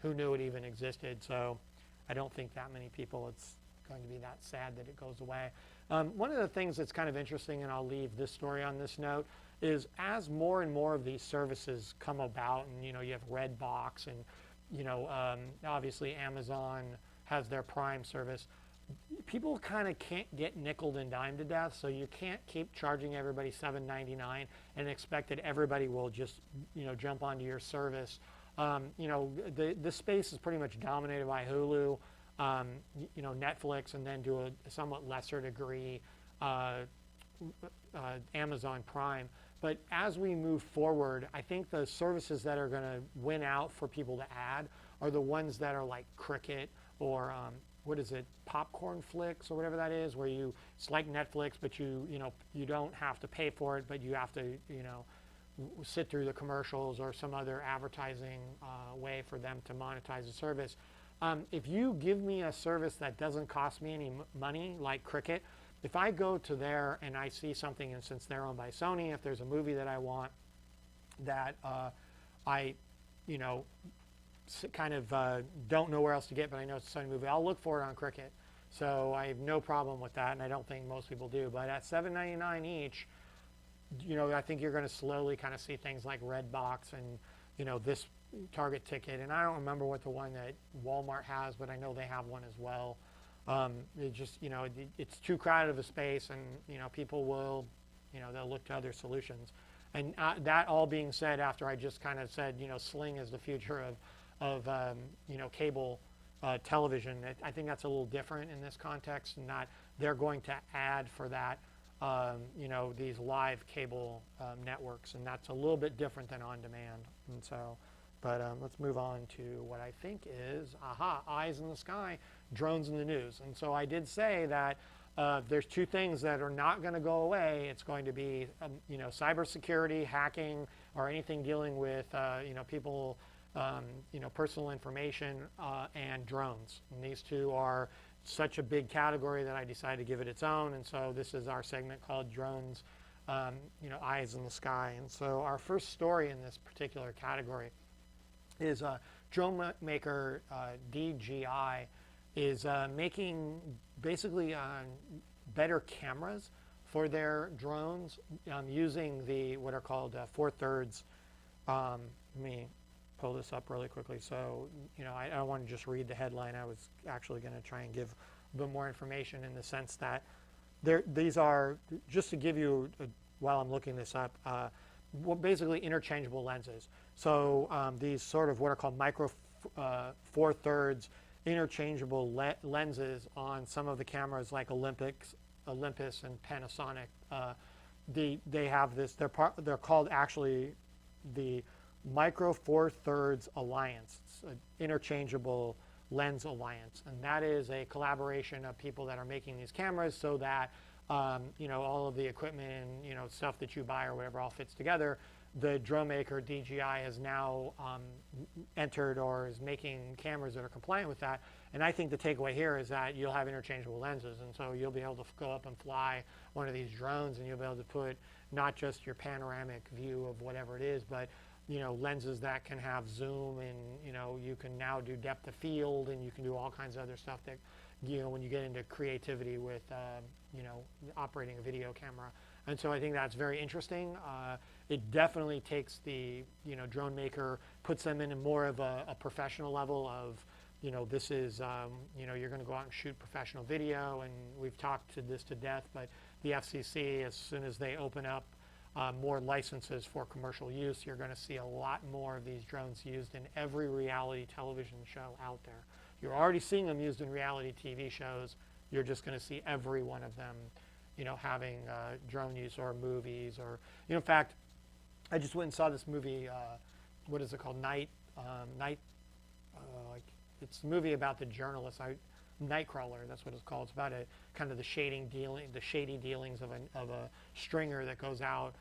who knew it even existed? So I don't think that many people, it's going to be that sad that it goes away. One of the things that's kind of interesting, and I'll leave this story on this note, is as more and more of these services come about, and you have Redbox, and obviously Amazon has their Prime service. people kind of can't get nickeled and dimed to death, so you can't keep charging everybody $7.99 and expect that everybody will just, jump onto your service. The space is pretty much dominated by Hulu, Netflix, and then to a somewhat lesser degree, Amazon Prime. But as we move forward, I think the services that are going to win out for people to add are the ones that are like Cricket or what is it, Popcorn Flicks or whatever that is, where it's like Netflix, but you don't have to pay for it, but you have to sit through the commercials or some other advertising way for them to monetize the service. If you give me a service that doesn't cost me any money, like Cricket, if I go to there and I see something, and since they're owned by Sony, if there's a movie that I want that I, kind of don't know where else to get, but I know it's a Sony movie, I'll look for it on Cricket. So I have no problem with that, and I don't think most people do. But at $7.99 each, I think you're going to slowly kind of see things like Redbox and, this Target ticket. And I don't remember what the one that Walmart has, but I know they have one as well. It just, it's too crowded of a space, and, people will, they'll look to other solutions. And that all being said, after I just kind of said, Sling is the future of cable television, I think that's a little different in this context, and that they're going to add for that, these live cable networks, and that's a little bit different than on demand. And so, but let's move on to what I think is, eyes in the sky, drones in the news. And so I did say that there's two things that are not going to go away. It's going to be, cybersecurity, hacking, or anything dealing with, people, personal information, and drones. And these two are such a big category that I decided to give it its own. And so this is our segment called Drones, Eyes in the Sky. And so our first story in this particular category is drone maker DJI is making basically better cameras for their drones using what are called 4/3. Let me pull this up really quickly. So, I don't want to just read the headline. I was actually going to try and give a bit more information in the sense that these are, just to give you, while I'm looking this up, basically interchangeable lenses. So these sort of what are called micro 4/3 interchangeable lenses on some of the cameras like Olympus and Panasonic. They have this. They're called actually the Micro 4/3 Alliance. It's an interchangeable lens alliance, and that is a collaboration of people that are making these cameras so that all of the equipment and stuff that you buy or whatever all fits together. The drone maker DJI has now entered or is making cameras that are compliant with that. And I think the takeaway here is that you'll have interchangeable lenses, and so you'll be able to go up and fly one of these drones, and you'll be able to put not just your panoramic view of whatever it is, but lenses that can have zoom, and you can now do depth of field, and you can do all kinds of other stuff that when you get into creativity with operating a video camera. And so I think that's very interesting. It definitely takes the drone maker, puts them in a more of a professional level of this is you're going to go out and shoot professional video, and we've talked to this to death, but the FCC, as soon as they open up more licenses for commercial use, you're going to see a lot more of these drones used in every reality television show out there. You're already seeing them used in reality TV shows. You're just going to see every one of them, having drone use, or movies, or in fact, I just went and saw this movie. What is it called? It's a movie about the journalist. Nightcrawler. That's what it's called. It's about a kind of the shady dealings of a stringer that goes out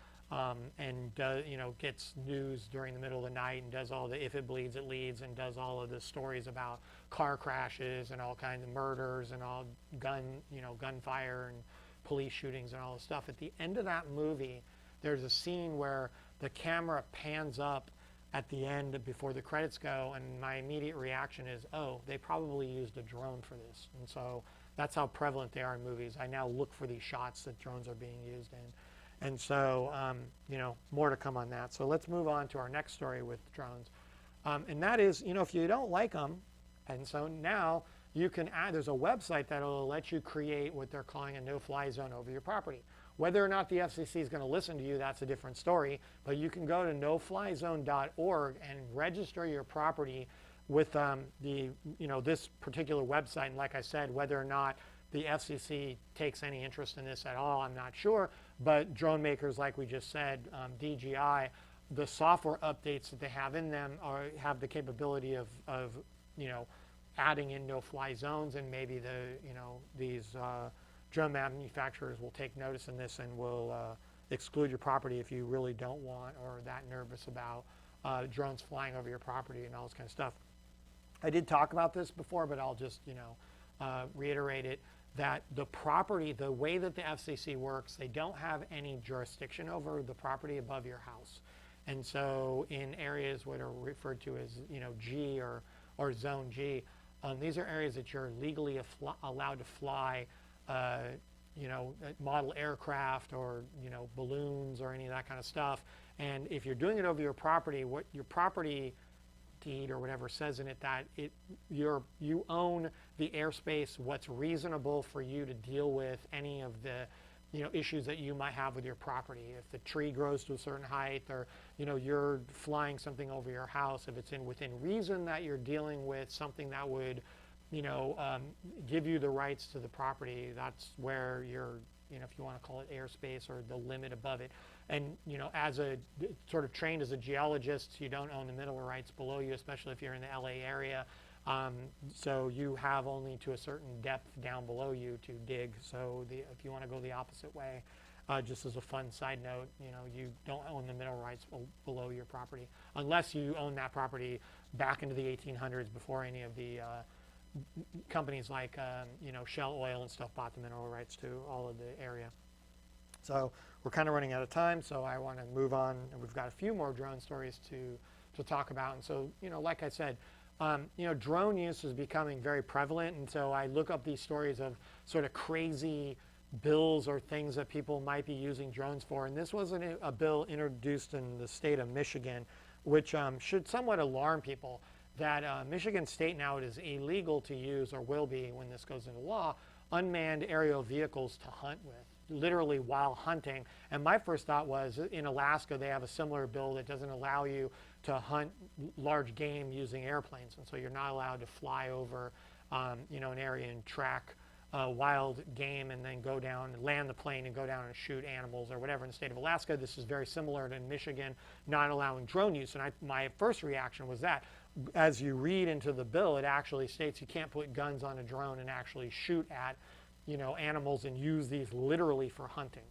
and does, gets news during the middle of the night and does all the if it bleeds it leads, and does all of the stories about car crashes and all kinds of murders and all gunfire and police shootings and all this stuff. At the end of that movie, there's a scene where the camera pans up at the end before the credits go, and my immediate reaction is, oh, they probably used a drone for this. And so that's how prevalent they are in movies. I now look for these shots that drones are being used in. And so, more to come on that. So let's move on to our next story with drones. And that is, if you don't like them, and so now you can add, there's a website that will let you create what they're calling a no-fly zone over your property. Whether or not the FCC is going to listen to you, that's a different story. But you can go to noflyzone.org and register your property with this particular website. And like I said, whether or not the FCC takes any interest in this at all, I'm not sure. But drone makers, like we just said, DJI, the software updates that they have in them have the capability of adding in no-fly zones, and maybe these drone manufacturers will take notice in this and will exclude your property if you really don't want or that nervous about drones flying over your property and all this kind of stuff. I did talk about this before, but I'll just reiterate it, that the property, the way that the FCC works, they don't have any jurisdiction over the property above your house. And so in areas what are referred to as G or Zone G, these are areas that you're legally allowed to fly model aircraft or balloons or any of that kind of stuff. And if you're doing it over your property, what your property deed or whatever says in it, that you own the airspace, what's reasonable for you to deal with any of the issues that you might have with your property. If the tree grows to a certain height, or you're flying something over your house, if it's within reason that you're dealing with something that would give you the rights to the property, that's where you're, if you want to call it airspace or the limit above it. And as a sort of trained as a geologist, you don't own the mineral rights below you, especially if you're in the LA area. So you have only to a certain depth down below you to dig. So if you want to go the opposite way, just as a fun side note, you don't own the mineral rights below your property unless you own that property back into the 1800s before any of the companies like Shell Oil and stuff bought the mineral rights to all of the area. So we're kind of running out of time, so I want to move on, and we've got a few more drone stories to talk about. And so like I said, drone use is becoming very prevalent, and so I look up these stories of sort of crazy bills or things that people might be using drones for. And this was a bill introduced in the state of Michigan, which should somewhat alarm people, that Michigan State now it is illegal to use, or will be when this goes into law, unmanned aerial vehicles to hunt with, literally while hunting. And my first thought was, in Alaska they have a similar bill that doesn't allow you to hunt large game using airplanes, and so you're not allowed to fly over an area and track wild game and then go down and land the plane and go down and shoot animals or whatever. In the state of Alaska, this is very similar to Michigan not allowing drone use. And my first reaction was that as you read into the bill, it actually states you can't put guns on a drone and actually shoot at animals and use these literally for hunting.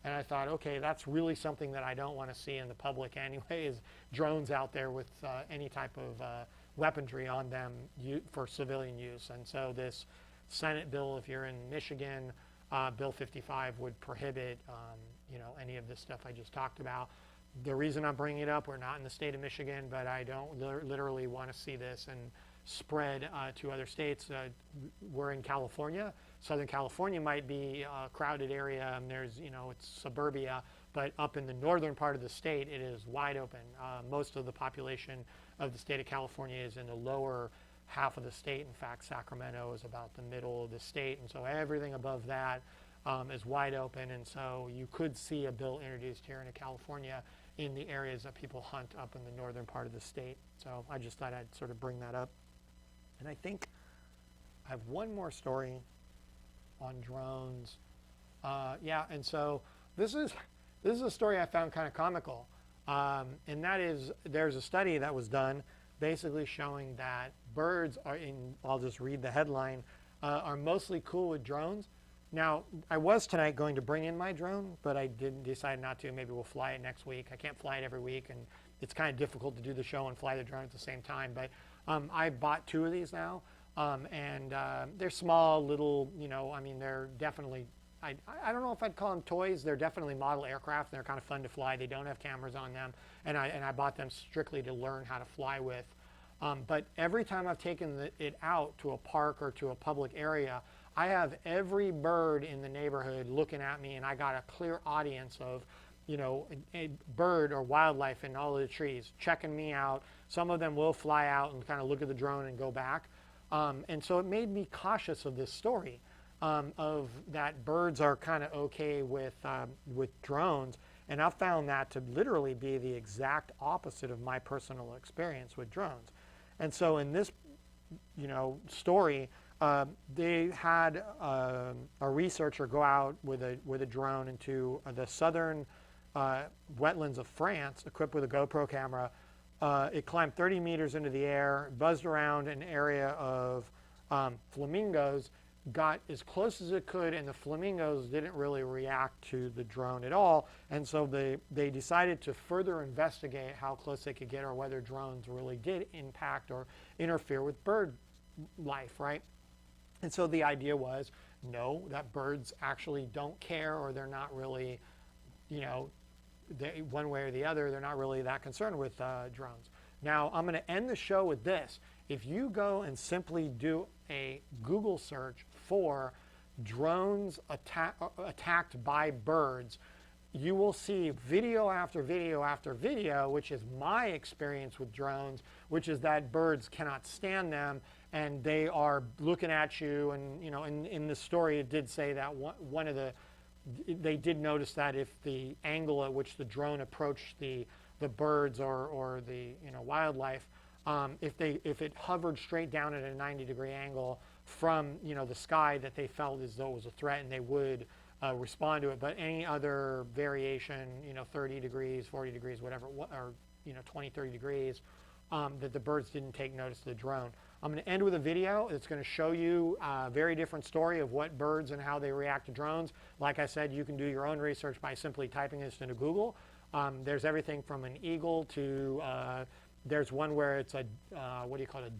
And I thought, okay, that's really something that I don't want to see in the public anyway, is drones out there with any type of weaponry on them for civilian use. And so this Senate bill, if you're in Michigan, Bill 55 would prohibit any of this stuff I just talked about. The reason I'm bringing it up, we're not in the state of Michigan, but I don't literally want to see this and spread to other states. We're in California. Southern California might be a crowded area, and there's, it's suburbia, but up in the northern part of the state, it is wide open. Most of the population of the state of California is in the lower half of the state. In fact, Sacramento is about the middle of the state, and so everything above that is wide open. And so you could see a bill introduced here in California in the areas that people hunt up in the northern part of the state. So I just thought I'd sort of bring that up. And I think I have one more story on drones. And so this is a story I found kind of comical, and that is, there's a study that was done basically showing that birds are I'll just read the headline, are mostly cool with drones. Now, I was tonight going to bring in my drone, but I decide not to. Maybe we'll fly it next week. I can't fly it every week, and it's kind of difficult to do the show and fly the drone at the same time. But I bought 2 of these now, and they're small, little, they're definitely, I don't know if I'd call them toys. They're definitely model aircraft, and they're kind of fun to fly. They don't have cameras on them, and I bought them strictly to learn how to fly with. But every time I've taken it out to a park or to a public area, I have every bird in the neighborhood looking at me, and I got a clear audience of, a bird or wildlife in all of the trees checking me out. Some of them will fly out and kind of look at the drone and go back. And so it made me cautious of this story, of that birds are kind of okay with drones. And I've found that to literally be the exact opposite of my personal experience with drones. And so in this, story, they had a researcher go out with a drone into the southern wetlands of France, equipped with a GoPro camera. It climbed 30 meters into the air, buzzed around an area of flamingos, got as close as it could, and the flamingos didn't really react to the drone at all. And so they decided to further investigate how close they could get, or whether drones really did impact or interfere with bird life, right? And so the idea was, no, that birds actually don't care, or they're not really, one way or the other, they're not really that concerned with drones. Now, I'm going to end the show with this. If you go and simply do a Google search for drones attacked by birds, you will see video after video after video, which is my experience with drones, which is that birds cannot stand them, and they are looking at you. And in the story, it did say that they did notice that if the angle at which the drone approached the birds or the wildlife, if it hovered straight down at a 90-degree angle from the sky, that they felt as though it was a threat, and they would respond to it. But any other variation, 30 degrees, 40 degrees, whatever, or 20, 30 degrees, that the birds didn't take notice of the drone. I'm going to end with a video that's going to show you a very different story of what birds and how they react to drones. Like I said, you can do your own research by simply typing this into Google. There's everything from an eagle to, there's one where it's a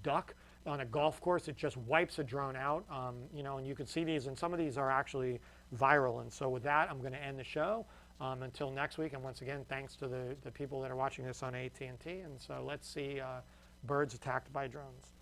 duck on a golf course. It just wipes a drone out, and you can see these, and some of these are actually viral. And so with that, I'm going to end the show. Until next week, and once again, thanks to the people that are watching this on AT&T. And so let's see birds attacked by drones.